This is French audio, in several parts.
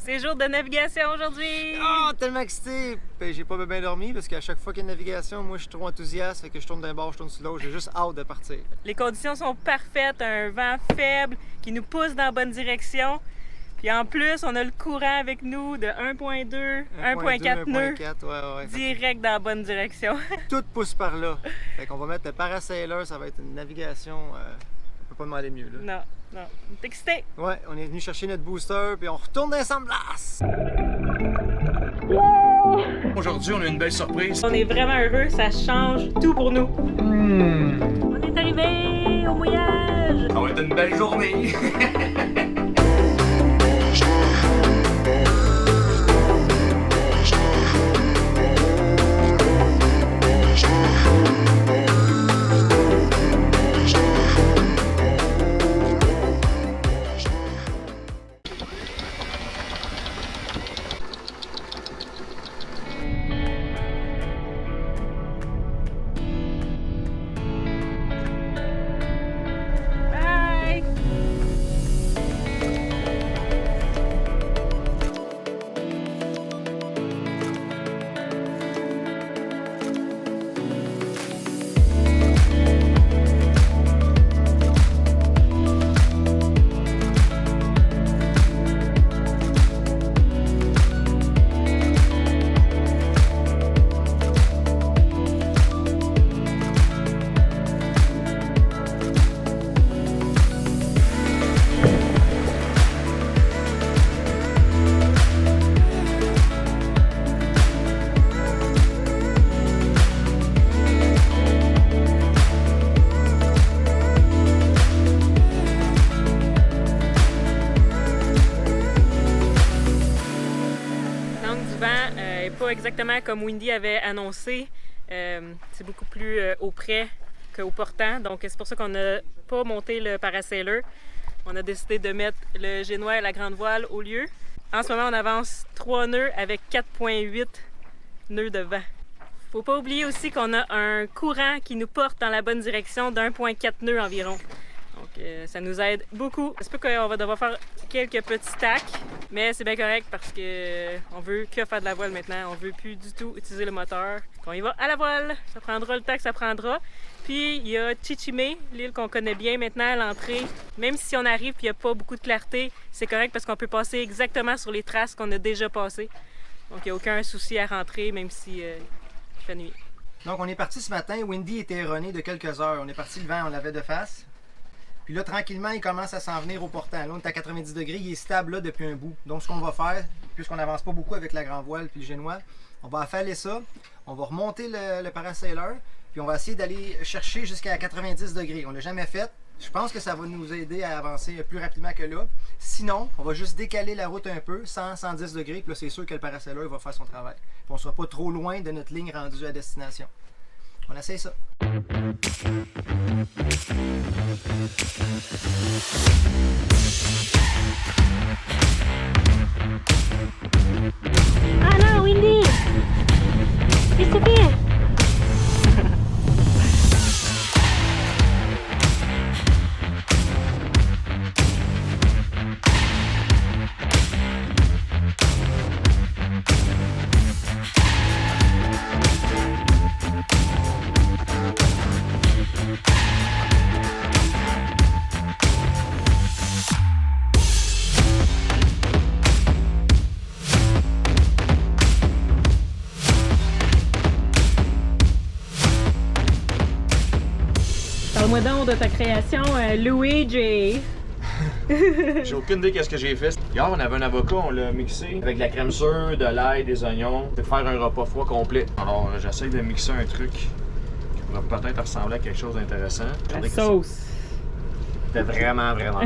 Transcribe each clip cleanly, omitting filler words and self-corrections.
C'est jour de navigation aujourd'hui! Oh, tellement excité! Ben, j'ai pas bien dormi parce qu'à chaque fois qu'il y a une navigation, moi je suis trop enthousiaste, fait que je tourne d'un bord, je tourne sur l'autre, j'ai juste hâte de partir. Les conditions sont parfaites, un vent faible qui nous pousse dans la bonne direction. Puis en plus, on a le courant avec nous de 1.2, 1.4 nœuds, ouais. direct dans la bonne direction. Tout pousse par là. Fait qu'on va mettre le parasailer, ça va être une navigation, on peut pas demander mieux là. Non. On est excité. Ouais, on est venu chercher notre booster, puis on retourne dans les San Blas! Aujourd'hui, on a une belle surprise. On est vraiment heureux, ça change tout pour nous. On est arrivé au mouillage. Ça va être une belle journée. Pas exactement comme Windy avait annoncé, c'est beaucoup plus auprès qu'au portant, donc c'est pour ça qu'on n'a pas monté le parasailer. On a décidé de mettre le génois et la grande voile au lieu. En ce moment, on avance 3 nœuds avec 4.8 nœuds de vent. Faut pas oublier aussi qu'on a un courant qui nous porte dans la bonne direction d'1.4 nœuds environ. Donc ça nous aide beaucoup. C'est pas qu'on va devoir faire quelques petits tacks, mais c'est bien correct parce que on veut que faire de la voile maintenant. On veut plus du tout utiliser le moteur. On y va à la voile. Ça prendra le temps que ça prendra. Puis il y a Chichime, l'île qu'on connaît bien maintenant à l'entrée. Même si on arrive et il n'y a pas beaucoup de clarté, c'est correct parce qu'on peut passer exactement sur les traces qu'on a déjà passées. Donc il n'y a aucun souci à rentrer même si il fait nuit. Donc on est parti ce matin. Windy était erroné de quelques heures. On est parti, le vent, on l'avait de face. Puis là, tranquillement, il commence à s'en venir au portant. Là, on est à 90 degrés, il est stable là depuis un bout. Donc, ce qu'on va faire, puisqu'on n'avance pas beaucoup avec la grand voile puis le génois, on va affaler ça, on va remonter le parasailer, puis on va essayer d'aller chercher jusqu'à 90 degrés. On ne l'a jamais fait. Je pense que ça va nous aider à avancer plus rapidement que là. Sinon, on va juste décaler la route un peu, 100-110 degrés, puis là, c'est sûr que le parasailer va faire son travail. Puis on ne sera pas trop loin de notre ligne rendue à destination. On essaye ça. Ah non, Windy! Qu'est-ce que tu fais? Parle-moi donc de ta création, Luigi. J'ai aucune idée qu'est-ce que j'ai fait. Hier, on avait un avocat, on l'a mixé avec de la crème sûre, de l'ail, des oignons, pour faire un repas froid complet. Alors, j'essaie de mixer un truc qui pourrait peut-être ressembler à quelque chose d'intéressant. La sauce. C'était vraiment bon.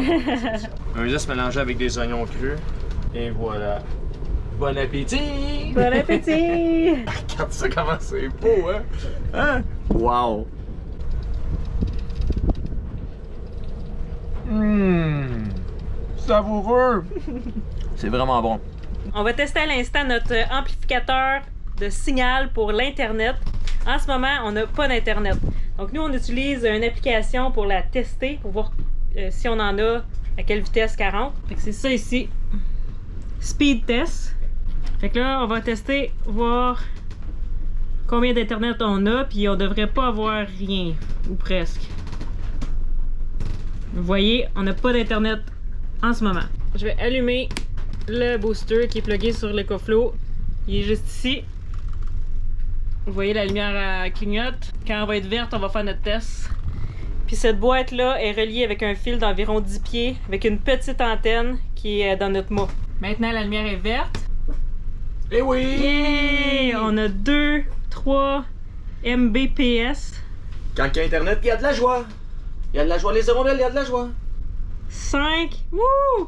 Un œuf mélangé avec des oignons crus. Et voilà. Bon appétit! Bon appétit! Regarde ça comment c'est beau, hein? Hein? Wow! Savoureux! C'est vraiment bon. On va tester à l'instant notre amplificateur de signal pour l'Internet. En ce moment, on n'a pas d'Internet. Donc nous, on utilise une application pour la tester, pour voir si on en a, à quelle vitesse 40. Fait que c'est ça ici. speed test. Fait que là, on va tester, voir combien d'internet on a, puis on devrait pas avoir rien, ou presque. Vous voyez, on n'a pas d'internet en ce moment. Je vais allumer le booster qui est plugué sur l'EcoFlow. Il est juste ici. Vous voyez, la lumière clignote. Quand elle va être verte, on va faire notre test. Puis cette boîte-là est reliée avec un fil d'environ 10 pieds, avec une petite antenne qui est dans notre mât. Maintenant, la lumière est verte. Eh oui! Yay! On a 2, 3 Mbps. Quand il y a Internet, il y a de la joie. Il y a de la joie, les hirondelles, il y a de la joie. 5. Wouh!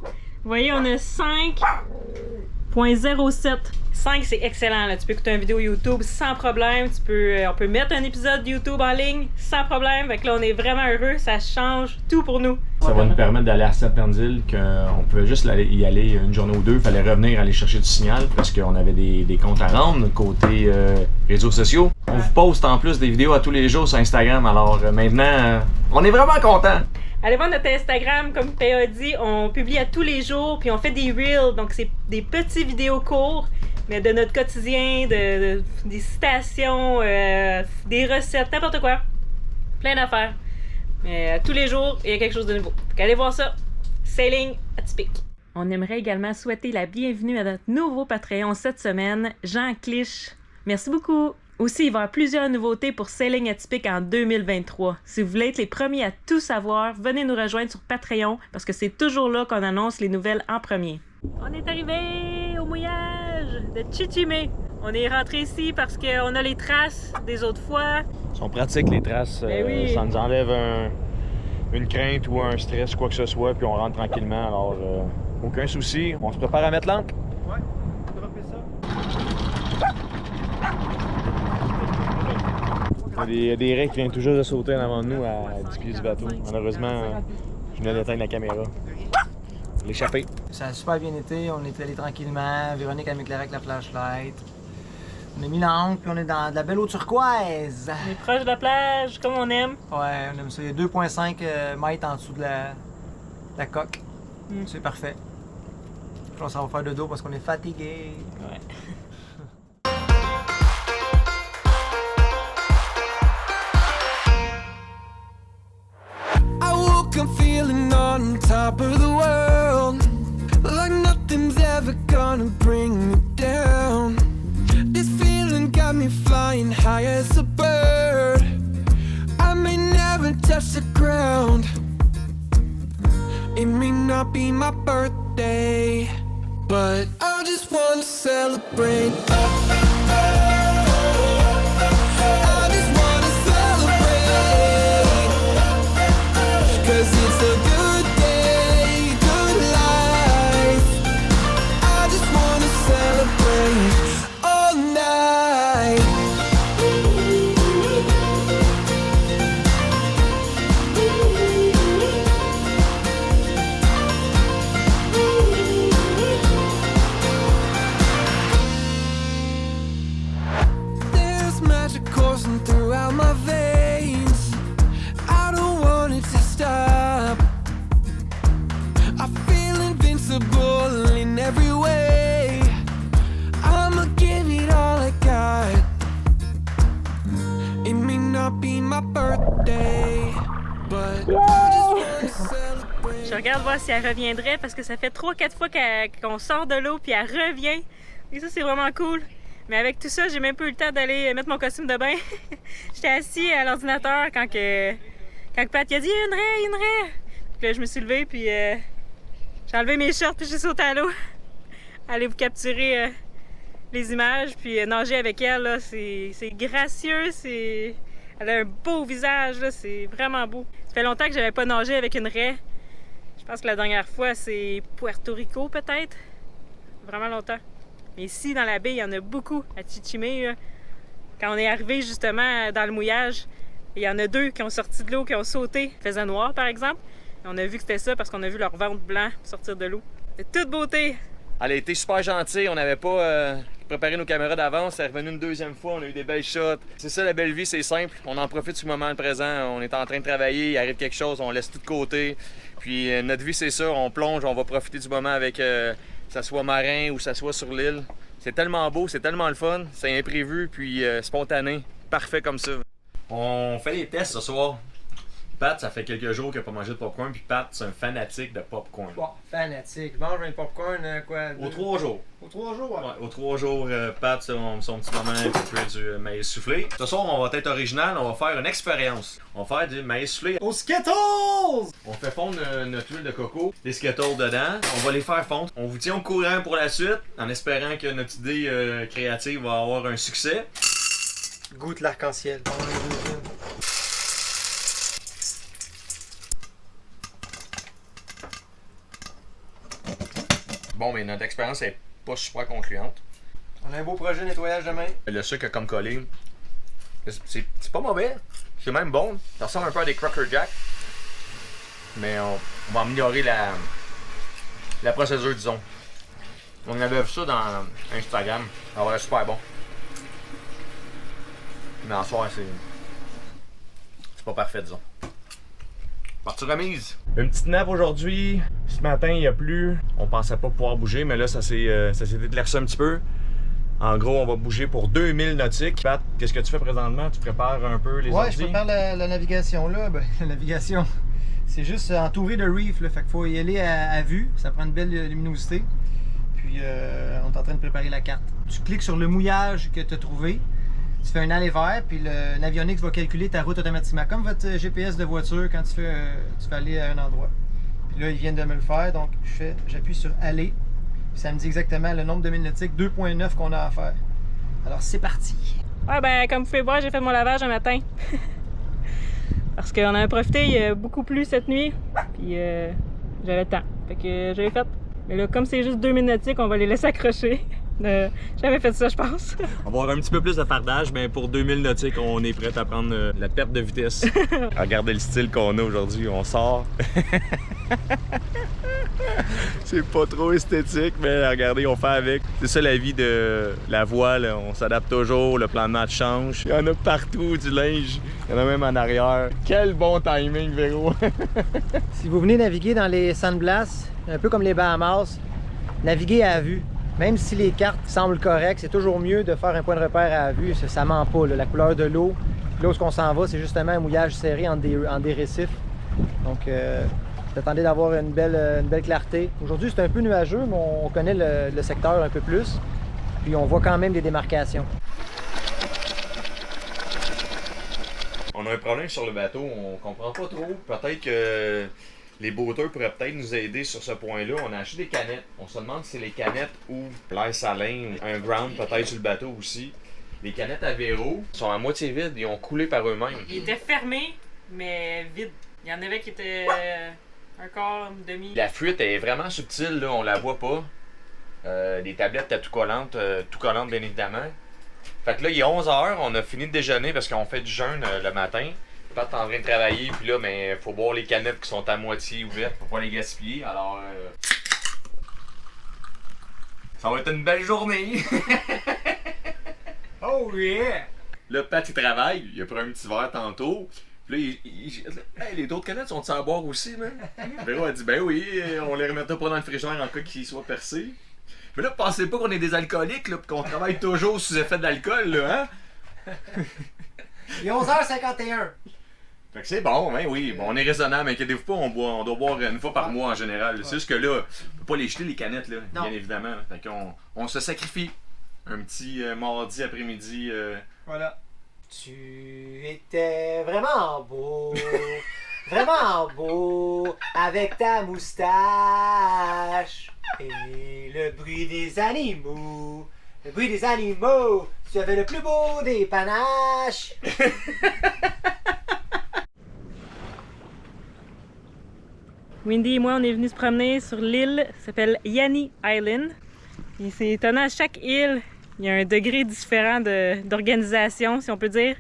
Vous voyez, on a 5.07. 5, c'est excellent. Là. Tu peux écouter une vidéo YouTube sans problème. On peut mettre un épisode YouTube en ligne sans problème. Fait que là, on est vraiment heureux. Ça change tout pour nous. Ça va nous permettre d'aller à Serpentville, qu'on pouvait juste y aller une journée ou deux. Il fallait revenir aller chercher du signal parce qu'on avait des comptes à rendre côté réseaux sociaux. On vous poste en plus des vidéos à tous les jours sur Instagram. Alors maintenant, on est vraiment contents. Allez voir notre Instagram, comme Théa a dit, on publie à tous les jours, puis on fait des reels, donc c'est des petits vidéos courts, mais de notre quotidien, des citations, des recettes, n'importe quoi. Plein d'affaires. Mais tous les jours, il y a quelque chose de nouveau. Donc allez voir ça. Sailing atypique. On aimerait également souhaiter la bienvenue à notre nouveau Patreon cette semaine, Jean Clich. Merci beaucoup. Aussi, il va y avoir plusieurs nouveautés pour Sailing Atypique en 2023. Si vous voulez être les premiers à tout savoir, venez nous rejoindre sur Patreon parce que c'est toujours là qu'on annonce les nouvelles en premier. On est arrivé au mouillage de Chichimé. On est rentré ici parce qu'on a les traces des autres fois. Ils sont pratiques les traces, oui. Ça nous enlève une crainte ou un stress, quoi que ce soit, puis on rentre tranquillement. Alors, aucun souci. On se prépare à mettre l'ancre. Ouais, dropper ça. Il y a des raies qui viennent tout juste de sauter en avant de nous à 10 pieds du bateau. Malheureusement, je venais d'éteindre la caméra. L'échapper. Ça a super bien été, on est allé tranquillement. Véronique a m'éclairé avec la flashlight. On a mis l'ancre, puis on est dans de la belle eau turquoise. On est proche de la plage, comme on aime. Ouais, on aime ça. Il y a 2,5 mètres en dessous de la coque. C'est parfait. Puis on s'en va faire de dos parce qu'on est fatigué. Ouais. I'm feeling on top of the world, like nothing's ever gonna bring me down. This feeling got me flying high as a bird. I may never touch the ground. It may not be my birthday, but I just wanna celebrate. Je regarde voir si elle reviendrait parce que ça fait 3-4 fois qu'on sort de l'eau puis elle revient. Et ça, c'est vraiment cool. Mais avec tout ça, j'ai même pas eu le temps d'aller mettre mon costume de bain. J'étais assis à l'ordinateur quand Pat a dit « Une raie! » Puis là, je me suis levée puis j'ai enlevé mes shorts puis j'ai sauté à l'eau. Allez vous capturer les images puis nager avec elle, là, c'est gracieux, elle a un beau visage, là, c'est vraiment beau. Ça fait longtemps que j'avais pas nagé avec une raie. Je pense que la dernière fois, c'est Puerto Rico, peut-être. Vraiment longtemps. Mais ici, dans la baie, il y en a beaucoup à Chichimé. Là. Quand on est arrivé, justement, dans le mouillage, il y en a 2 qui ont sorti de l'eau, qui ont sauté. Il faisait noir, par exemple. Et on a vu que c'était ça parce qu'on a vu leur ventre blanc sortir de l'eau. C'est toute beauté! Elle a été super gentille, on n'avait pas préparé nos caméras d'avance, elle est revenue une deuxième fois, on a eu des belles shots. C'est ça la belle vie, c'est simple, on en profite du moment présent, on est en train de travailler, il arrive quelque chose, on laisse tout de côté. Puis notre vie c'est ça, on plonge, on va profiter du moment avec que ça soit marin ou que ça soit sur l'île. C'est tellement beau, c'est tellement le fun, c'est imprévu puis spontané. Parfait comme ça. On fait les tests ce soir. Pat, ça fait quelques jours qu'il n'a pas mangé de popcorn, puis Pat, c'est un fanatique de popcorn. Bon, fanatique. Mange un popcorn, quoi? Aux 3 jours. Aux 3 jours, ouais. Ouais, aux 3 jours, Pat, son petit moment pour faire du maïs soufflé. Ce soir, on va être original, on va faire une expérience. On va faire du maïs soufflé. Aux Skittles! On fait fondre notre huile de coco, des Skittles dedans. On va les faire fondre. On vous tient au courant pour la suite, en espérant que notre idée créative va avoir un succès. Goûte l'arc-en-ciel. Bon, mais notre expérience est pas super concluante. On a un beau projet de nettoyage demain. Le sucre a comme collé. C'est pas mauvais. C'est même bon. Ça ressemble un peu à des Cracker Jack. Mais on va améliorer la procédure, disons. On avait vu ça dans Instagram. Ça va être super bon. Mais en soir, c'est pas parfait, disons. Partie remise. Une petite nappe aujourd'hui. Ce matin, il a plu. On pensait pas pouvoir bouger, mais là, ça s'est éclairci un petit peu. En gros, on va bouger pour 2000 nautiques. Pat, qu'est-ce que tu fais présentement? Tu prépares un peu les Ouais, ordi? je prépare la navigation là. Ben, la navigation, c'est juste entouré de reef, là. Fait qu'il faut y aller à vue. Ça prend une belle luminosité. Puis, on est en train de préparer la carte. Tu cliques sur le mouillage que tu as trouvé. Tu fais un aller vert, puis l'avionics va calculer ta route automatiquement. Comme votre GPS de voiture quand tu fais aller à un endroit. Puis là, ils viennent de me le faire, donc j'appuie sur aller. Puis ça me dit exactement le nombre de milles nautiques, 2.9 qu'on a à faire. Alors c'est parti! Ouais, ben, comme vous pouvez voir, j'ai fait mon lavage un matin. Parce qu'on a profité, il y a beaucoup plu cette nuit, puis j'avais le temps. Fait que j'avais fait. Mais là, comme c'est juste 2000 nautiques, on va les laisser accrocher. J'avais fait ça, je pense. On va avoir un petit peu plus de fardage, mais pour 2000 nautiques, on est prêt à prendre la perte de vitesse. Regardez le style qu'on a aujourd'hui, on sort. C'est pas trop esthétique, mais regardez, on fait avec. C'est ça la vie de la voile, on s'adapte toujours, le plan de match change. Il y en a partout du linge, il y en a même en arrière. Quel bon timing, Véro! Si vous venez naviguer dans les Sandblast, un peu comme les Bahamas, naviguez à vue. Même si les cartes semblent correctes, c'est toujours mieux de faire un point de repère à vue. Ça ment pas, là. La couleur de l'eau. Là où on s'en va, c'est justement un mouillage serré en des récifs. Donc, j'attendais d'avoir une belle clarté. Aujourd'hui, c'est un peu nuageux, mais on connaît le secteur un peu plus. Puis on voit quand même des démarcations. On a un problème sur le bateau, on comprend pas trop. Peut-être que les boateurs pourraient peut-être nous aider sur ce point-là. On a acheté des canettes. On se demande si c'est les canettes ou l'air salin, un ground peut-être sur le bateau aussi. Les canettes à Véro sont à moitié vides, ils ont coulé par eux-mêmes. Ils étaient fermés, mais vides. Il y en avait qui étaient un quart, demi. La fuite est vraiment subtile, là, on la voit pas. Les tablettes étaient tout collantes bien évidemment. Fait que là, il est 11h, on a fini de déjeuner parce qu'on fait du jeûne le matin. Pat est en train de travailler, puis là, mais faut boire les canettes qui sont à moitié ouvertes pour pas les gaspiller. Alors, ça va être une belle journée. Oh yeah! Là, Pat, il travaille, il a pris un petit verre tantôt. Puis là, hey, les autres canettes sont-ils à boire aussi, man? Véro a dit, ben oui, on les remettra pas dans le frigidaire en cas qu'ils soient percés. Mais là, pensez pas qu'on est des alcooliques, là, pis qu'on travaille toujours sous effet d'alcool, là, hein? Il est 11h51. Fait que c'est bon, hein, oui. Bon, on est raisonnable, inquiétez-vous pas, on doit boire une fois par mois en général. C'est juste que là, on peut pas les jeter les canettes, là, non. bien évidemment. Fait qu'on se sacrifie. Un petit mardi après-midi. Voilà. Tu étais vraiment beau, vraiment beau, avec ta moustache et le bruit des animaux. Le bruit des animaux, tu avais le plus beau des panaches. Windy et moi, on est venus se promener sur l'île, ça s'appelle Yanni Island. Et c'est étonnant, à chaque île, il y a un degré différent d'organisation, si on peut dire,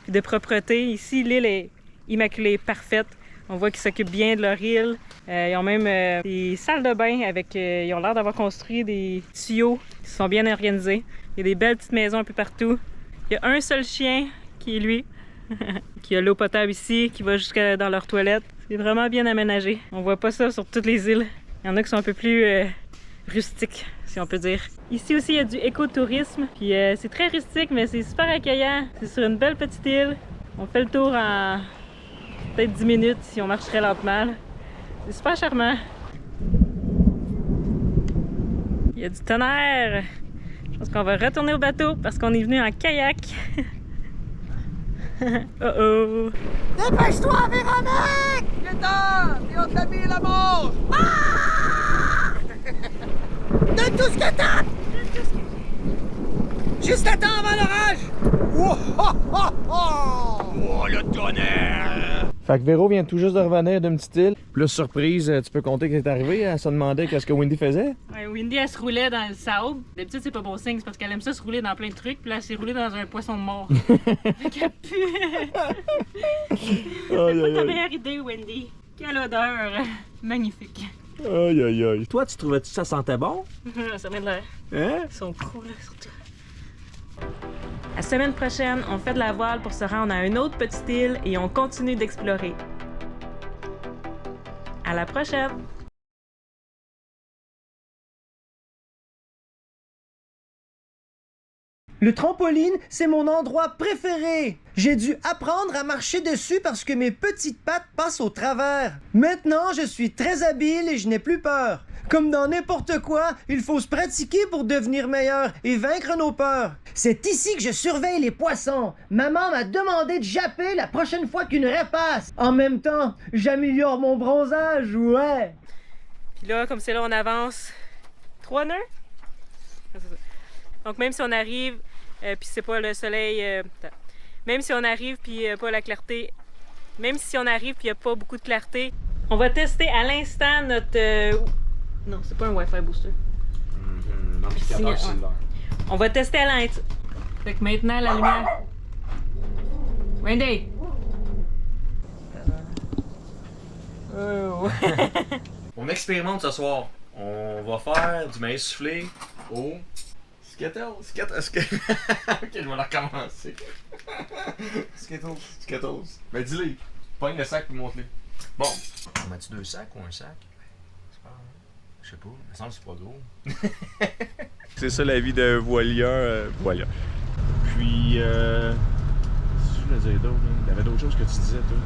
et de propreté. Ici, l'île est immaculée, parfaite. On voit qu'ils s'occupent bien de leur île. Ils ont même des salles de bain avec... ils ont l'air d'avoir construit des tuyaux qui sont bien organisés. Il y a des belles petites maisons un peu partout. Il y a un seul chien qui est lui, qui a l'eau potable ici, qui va jusqu'à dans leur toilette. C'est vraiment bien aménagé. On voit pas ça sur toutes les îles. Il y en a qui sont un peu plus rustique, si on peut dire. Ici aussi, il y a du écotourisme, puis c'est très rustique, mais c'est super accueillant. C'est sur une belle petite île. On fait le tour en peut-être 10 minutes si on marche très lentement. C'est super charmant. Il y a du tonnerre. Je pense qu'on va retourner au bateau parce qu'on est venu en kayak. Oh oh! Dépêche-toi, Véronique! Viens-t'en! Et on t'habille la manche! Donne tout ce que t'as! Juste à temps avant l'orage! Oh, le tonnerre! Fait que Véro vient tout juste de revenir d'une petite île. Puis là, surprise, tu peux compter qu'elle est arrivée. Elle se demandait qu'est-ce que Wendy faisait. Ouais, Wendy, elle se roulait dans le sable. D'habitude, c'est pas bon signe, c'est parce qu'elle aime ça se rouler dans plein de trucs. Puis là, elle s'est roulée dans un poisson mort. Fait qu'elle pue. C'est pas ta meilleure idée, Wendy. Quelle odeur magnifique. Aïe, aïe, aïe. Toi, tu trouvais-tu que ça sentait bon? Ça met de l'air. Hein? Ils sont cool, là, surtout. La semaine prochaine, on fait de la voile pour se rendre à une autre petite île et on continue d'explorer. À la prochaine! Le trampoline, c'est mon endroit préféré. J'ai dû apprendre à marcher dessus parce que mes petites pattes passent au travers. Maintenant, je suis très habile et je n'ai plus peur. Comme dans n'importe quoi, il faut se pratiquer pour devenir meilleur et vaincre nos peurs. C'est ici que je surveille les poissons. Maman m'a demandé de japper la prochaine fois qu'une raie passe. En même temps, j'améliore mon bronzage, ouais. Puis là, comme c'est là, on avance 3 nœuds. Donc même si on arrive, puis c'est pas le soleil, même si on arrive puis pas la clarté, même si on arrive puis il n'y a pas beaucoup de clarté, on va tester à l'instant notre... Non, c'est pas un Wi-Fi booster. Amplificateur cellulaire. On va tester à l'instant. Fait que maintenant, la lumière... Wendy! Oh. On expérimente ce soir. On va faire du maïs soufflé au... Skittles? Ok, je vais la recommencer. Skittles. Ben dis-le. Pogne le sac et montre-le. Bon. On met-tu 2 sacs ou un sac? Je sais pas, il me semble que c'est pas gros. C'est ça la vie d'un voilier. Puis, je voulais dire d'autres. Il y avait d'autres choses que tu disais, toi.